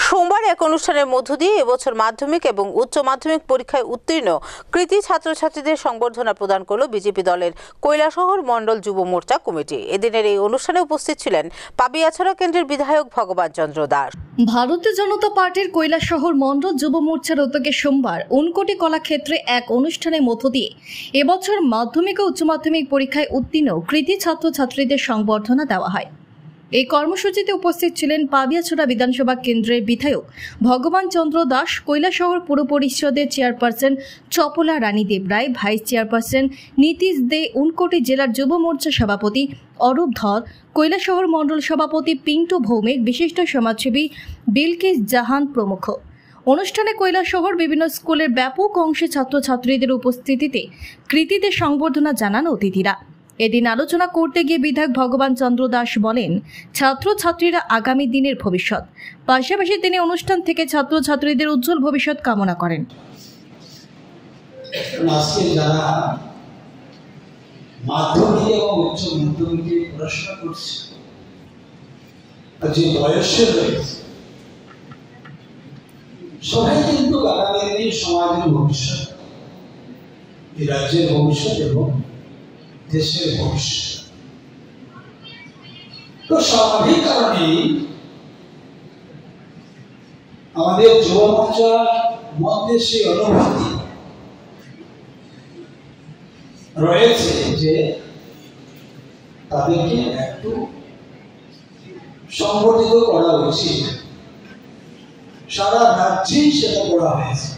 সোমবার এক অনুষ্ঠানের মধ্য দিয়ে এবছর মাধ্যমিক এবং উচ্চ মাধ্যমিক পরীক্ষায় উত্তীর্ণ কৃতী ছাত্রছাত্রীদের সংবর্ধনা প্রদান করল বিজেপি দলের কৈলাসহর মণ্ডল যুব মোর্চা কমিটি। এদিনের এই অনুষ্ঠানে উপস্থিত ছিলেন পাবিয়াছড়া কেন্দ্রের বিধায়ক ভগবান চন্দ্র দাস। ভারতীয় জনতা পার্টির কৈলাসহর মণ্ডল যুব মোর্চার উদ্যোগে সোমবার ঊনকোটি কলাক্ষেত্রে এক অনুষ্ঠানের মধ্য দিয়ে এবছর মাধ্যমিক ও উচ্চ মাধ্যমিক পরীক্ষায় উত্তীর্ণ কৃতী ছাত্রছাত্রীদের সংবর্ধনা দেওয়া হয়। এই কর্মসূচিতে উপস্থিত ছিলেন পাবিয়াছড়া বিধানসভা কেন্দ্রের বিধায়ক ভগবান চন্দ্র দাস, কৈলাসহর পুর পরিষদের চেয়ারপারসন চপলা রানী দেবরায়, ভাইস চেয়ারপারসন নীতিশ দে, ঊনকোটি জেলার যুব মোর্চা সভাপতি অরূপ ধর, কৈলাসহর মণ্ডল সভাপতি পিন্টু ভৌমিক, বিশিষ্ট সমাজসেবী বিলকিস জাহান প্রমুখ। অনুষ্ঠানে কৈলাসহর বিভিন্ন স্কুলের ব্যাপক অংশে ছাত্রছাত্রীদের উপস্থিতিতে কৃতীদের সংবর্ধনা জানান অতিথিরা। এদিন আলোচনা করতে গিয়ে বিধায়ক ভগবান চন্দ্র দাস বলেন, ছাত্রছাত্রীরা আগামী দিনের ভবিষ্যৎ। পাশাপাশি তিনি অনুষ্ঠান থেকে ছাত্রছাত্রীদের উজ্জ্বল ভবিষ্যৎ কামনা করেন। যারা মাধ্যমিক এবং উচ্চ মাধ্যমিকে পড়াশোনা করছে, যে বয়সে রয়েছে, সবাই কিন্তু আগামী দিনের সমাজের ভবিষ্যৎ, এই রাজ্যের ভবিষ্যৎ এবং দেশের ভবিষ্যৎ। তো স্বাভাবিক কারণেই আমাদের যুব মোর্চার মধ্যে সেই অনুভূতি রয়েছে যে তাদেরকে একটু সংগঠিত করা উচিত। সারা রাজ্যেই সেটা করা হয়েছে।